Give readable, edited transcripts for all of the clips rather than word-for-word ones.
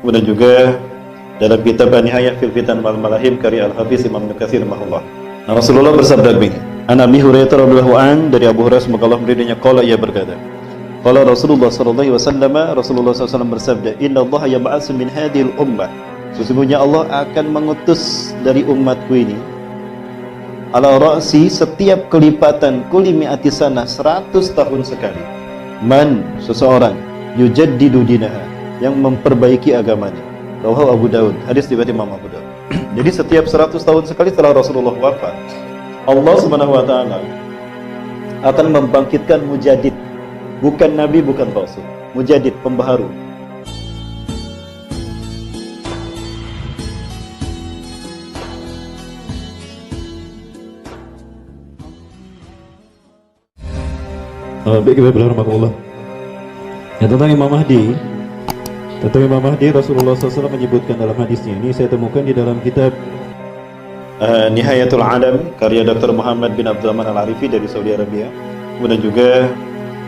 Kemudian juga dalam kitab An-Nihayah fil Fitan wal Malahim karya Al-Hafiz Imam Ibnu Katsir rahimahullah. Nah, Rasulullah bersabda begini. An Abi Hurairah radhiyallahu an, dari Abu Hurairah semoga Allah meridainya, qala, ia berkata, qala Rasulullah sallallahu alaihi wasallam, Rasulullah SAW bersabda, inna Allah yab'atsu min hadhil ummah, sesungguhnya Allah akan mengutus dari umatku ini, ala ra'si, setiap kelipatan kulli mi'ati sanah, 100 tahun sekali, man, seseorang, yujaddidu dinaha, yang memperbaiki agamanya. Rawahu Abu Daud, hadis riwayat Imam Abu Daud. Jadi setiap 100 tahun sekali setelah Rasulullah wafat, Allah Subhanahu wa taala akan membangkitkan mujadid, bukan nabi, bukan rasul, mujadid, pembaharu. Baik, bismillahirrahmanirrahim. Ya, tentang Imam Mahdi. Tentang Imam Mahdi, Rasulullah SAW menyebutkan dalam hadisnya. Ini saya temukan di dalam kitab Nihayatul Alam karya Dr. Muhammad bin Abdurrahman Al-Arifi dari Saudi Arabia. Kemudian juga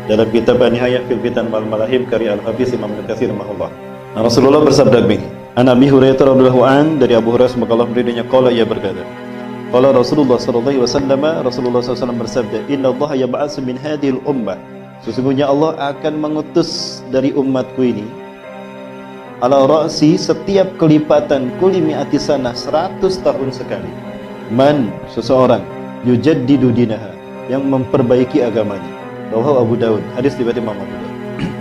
dalam kitab An-Nihayah fil Fitan wal Malahim karya Al-Hafiz Imam Ibnu Katsir rahimahullah. Nah, Rasulullah bersabda begini. An Abi Hurairah radhiyallahu an, dari Abu Hurairah semoga Allah meridainya, qala, ia berkata, qala Rasulullah sallallahu alaihi wasallam, Rasulullah SAW bersabda, inna Allah yab'atsu min hadhil ummah, sesungguhnya Allah akan mengutus dari umatku ini, ala ra'si, setiap kelipatan kulli mi'ati sanah, 100 tahun sekali, man, seseorang, yujaddidu dinaha, yang memperbaiki agamanya. Rawahu Abu Daud, hadis riwayat Imam Abu Daud.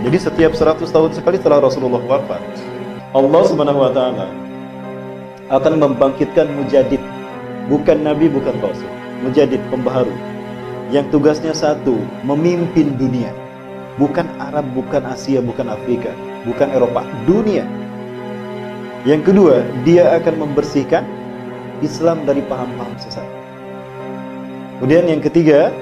Jadi setiap 100 tahun sekali setelah Rasulullah wafat, Allah Subhanahu wa taala akan membangkitkan mujadid, bukan nabi, bukan rasul, mujadid, pembaharu, yang tugasnya satu, memimpin dunia. Bukan Arab, bukan Asia, bukan Afrika, bukan Eropa, dunia. Yang kedua, dia akan membersihkan Islam dari paham-paham sesat. Kemudian yang ketiga,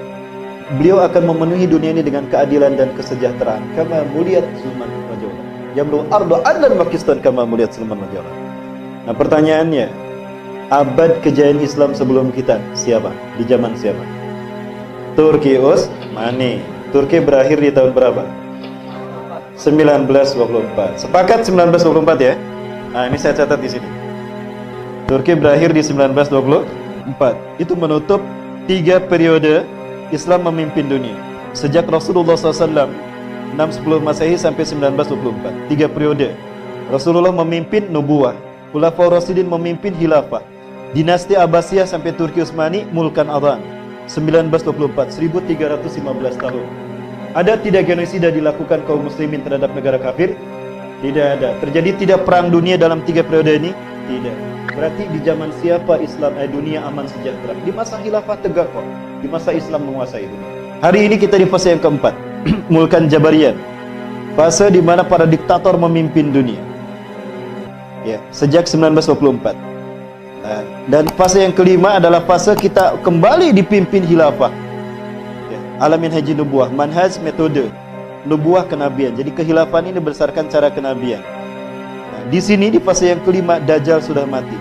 beliau akan memenuhi dunia ini dengan keadilan dan kesejahteraan. Kama muliyat Sulman Majola, yamlu ardu adlan Pakistan kama muliyat Sulman Majola. Nah, pertanyaannya, abad kejayaan Islam sebelum kita siapa? Di zaman siapa? Turki Utsmani. Turki berakhir di tahun berapa? 1924. Sepakat 1924 ya? Nah, ini saya catat di sini. Turki berakhir di 1924. Itu menutup 3 periode Islam memimpin dunia. Sejak Rasulullah SAW 610 Masehi sampai 1924. 3 periode. Rasulullah memimpin nubuwah, Khulafaur Rasyidin memimpin khilafah, dinasti Abbasiyah sampai Turki Utsmani Mulkan Adhan 1924, 1315 tahun. Ada tidak genosida dilakukan kaum muslimin terhadap negara kafir? Tidak ada. Terjadi tidak perang dunia dalam 3 periode ini? Tidak. Berarti di zaman siapa Islam dunia aman sejahtera? Di masa khilafah tegak kok. Di masa Islam menguasai dunia. Hari ini kita di fase yang keempat, Mulkan Jabariyah. Fase di mana para diktator memimpin dunia. Ya, sejak 1924. Nah, dan fase yang kelima adalah fase kita kembali dipimpin khilafah. Ya, alamin haji nubuah, manhaj, metode nubuah kenabian. Jadi kekhilafan ini berdasarkan cara kenabian. Nah, di sini di fase yang kelima Dajjal sudah mati.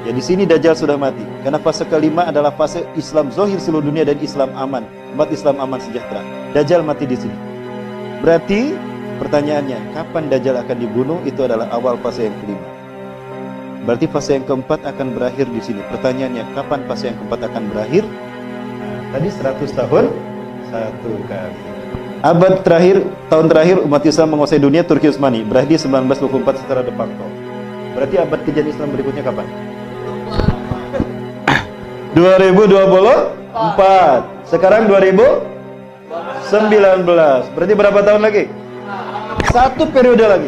Ya, di sini Dajjal sudah mati. Karena fase kelima adalah fase Islam zahir seluruh dunia dan Islam aman, umat Islam aman sejahtera. Dajjal mati di sini. Berarti pertanyaannya, kapan Dajjal akan dibunuh? Itu adalah awal fase yang kelima. Berarti fase yang keempat akan berakhir di sini. Pertanyaannya, kapan fase yang keempat akan berakhir? Nah, tadi 100 tahun, 1 kali. Abad terakhir, tahun terakhir umat Islam menguasai dunia Turki Utsmani. Berakhir 1924 secara de facto. Berarti abad kejayaan Islam berikutnya kapan? 2024. Sekarang 2019. Berarti berapa tahun lagi? 1 periode lagi.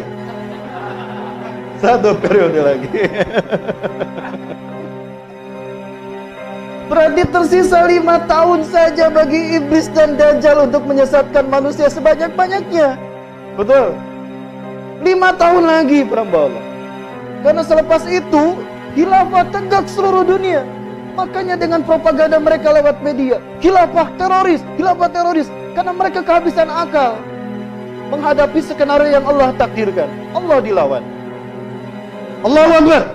1 periode lagi. Berarti tersisa 5 tahun saja bagi iblis dan Dajjal untuk menyesatkan manusia sebanyak-banyaknya. Betul? 5 tahun lagi perhamba Allah. Karena selepas itu khilafah tegak seluruh dunia. Makanya dengan propaganda mereka lewat media, khilafah teroris, karena mereka kehabisan akal menghadapi skenario yang Allah takdirkan. Allah dilawan. Allahu Akbar.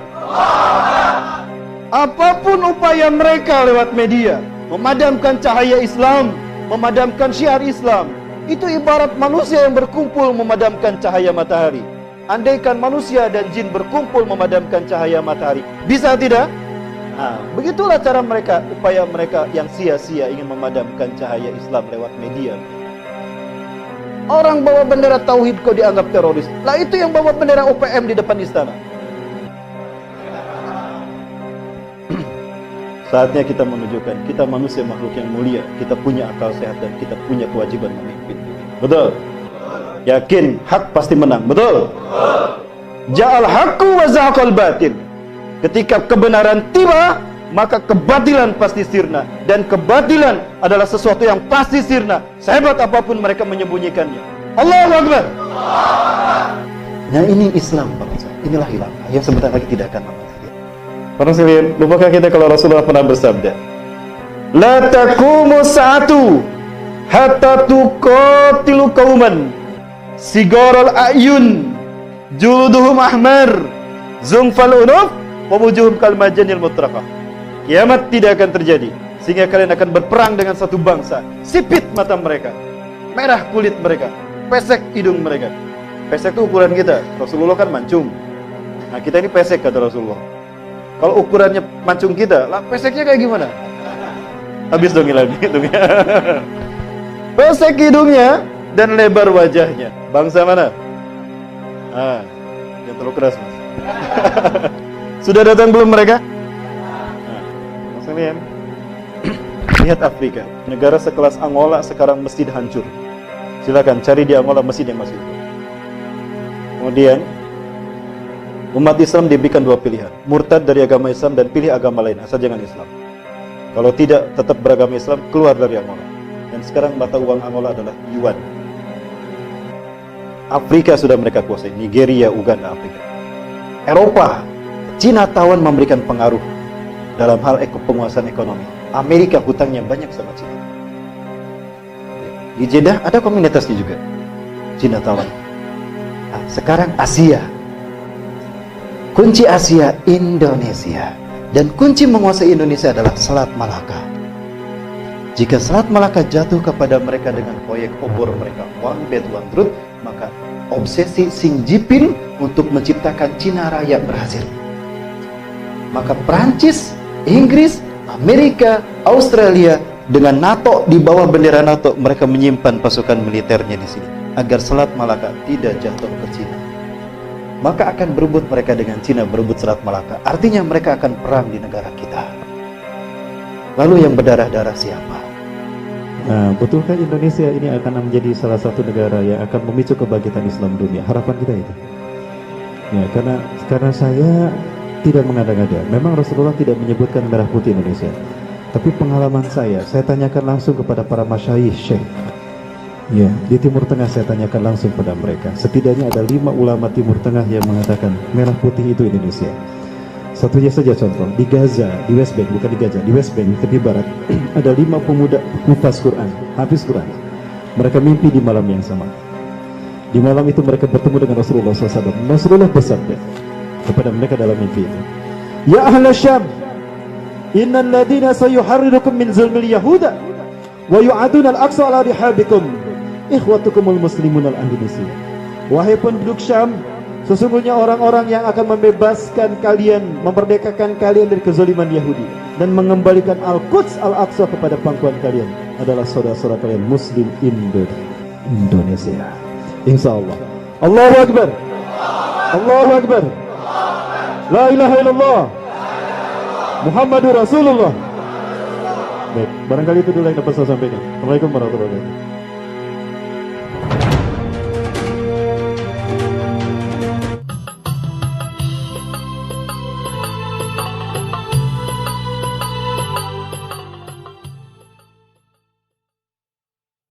Apapun upaya mereka lewat media, memadamkan cahaya Islam, memadamkan syiar Islam, itu ibarat manusia yang berkumpul memadamkan cahaya matahari. andaikan manusia dan jin berkumpul memadamkan cahaya matahari, bisa tidak? Begitulah cara mereka, upaya mereka yang sia-sia ingin memadamkan cahaya Islam lewat media. Orang bawa bendera tauhid kok dianggap teroris. Lah itu yang bawa bendera UPM di depan istana. Saatnya kita menunjukkan kita manusia makhluk yang mulia, kita punya akal sehat dan kita punya kewajiban memimpin. Betul? Yakin hak pasti menang. Betul? Ja'al haqqu wa zahaqal batil. Ketika kebenaran tiba, maka kebatilan pasti sirna, dan kebatilan adalah sesuatu yang pasti sirna, sehebat apapun mereka menyembunyikannya. Allahu Akbar. Nah, ini Islam, bangsa. Inilah khilafah yang sebentar lagi tidak akan lama. Para sekalian, lupakah kita kalau Rasulullah pernah bersabda, la taqumu sa'atu hatta tuqatilu qauman sigarul ayun juluduhum ahmar zungfal unuf wa wujuhum kal majanil mutraqah. Kiamat tidak akan terjadi sehingga kalian akan berperang dengan satu bangsa, sipit mata mereka, merah kulit mereka, pesek hidung mereka. Pesek itu ukuran kita, Rasulullah kan mancung. Nah, kita ini pesek kata Rasulullah. Kalau ukurannya mancung kita, lah peseknya kayak gimana? Habis dong lagi hidungnya. Pesek hidungnya dan lebar wajahnya. Bangsa mana? Jangan terlalu keras, Mas. Sudah datang belum mereka? Mas kalian, lihat Afrika, negara sekelas Angola sekarang masjid hancur. Silakan cari di Angola masjid yang masih hidup. Kemudian umat Islam diberikan dua pilihan, murtad dari agama Islam dan pilih agama lain, asal jangan Islam. Kalau tidak tetap beragama Islam, keluar dari Angola. Dan sekarang mata uang Angola adalah yuan. Afrika sudah mereka kuasai, Nigeria, Uganda, Afrika. Eropa, Cina tawan memberikan pengaruh dalam hal penguasaan ekonomi. Amerika hutangnya banyak sama Cina. Di Jeddah ada komunitasnya juga, Cina tawan. Nah, sekarang Asia. Kunci Asia Indonesia, dan kunci menguasai Indonesia adalah Selat Malaka. Jika Selat Malaka jatuh kepada mereka dengan proyek obor mereka One Belt One Road, maka obsesi Xi Jinping untuk menciptakan Cina Raya berhasil. Maka Prancis, Inggris, Amerika, Australia dengan NATO di bawah bendera NATO, mereka menyimpan pasukan militernya di sini agar Selat Malaka tidak jatuh ke Cina. Maka akan berebut mereka dengan Cina, berebut Selat Malaka. Artinya mereka akan perang di negara kita. Lalu yang berdarah-darah siapa? Nah, betulkah Indonesia ini akan menjadi salah satu negara yang akan memicu kebangkitan Islam dunia? Harapan kita itu. Ya, karena saya tidak mengada-ngada. Memang Rasulullah tidak menyebutkan merah putih Indonesia. Tapi pengalaman saya tanyakan langsung kepada para masyayikh syekh. Ya, di Timur Tengah saya tanyakan langsung pada mereka. Setidaknya ada 5 ulama Timur Tengah yang mengatakan merah putih itu Indonesia. Satunya saja contoh, di Gaza, di West Bank, bukan di Gaza, di West Bank, tepi barat, ada 5 pemuda hafaz Quran, hafiz Quran. Mereka mimpi di malam yang sama. Di malam itu mereka bertemu dengan Rasulullah SAW. Rasulullah bersabda kepada mereka dalam mimpi itu, Ya ahla Syam, innal ladina sayuharrirukum min zulmil yahuda wa yu'aduna al-aqsa ala rihabikum ikhwatukumul muslimun al-Indonesia. Wahai penduduk Syam, sesungguhnya orang-orang yang akan membebaskan kalian, memerdekakan kalian dari kezaliman Yahudi dan mengembalikan Al-Quds Al-Aqsa kepada pangkuan kalian adalah saudara-saudara kalian Muslim Indonesia. Insyaallah. Allahu Akbar. Allahu Akbar. La ilaha illallah. Muhammadur Rasulullah. Baik, barangkali itu dulu yang dapat saya sampaikan. Assalamualaikum warahmatullahi wabarakatuh.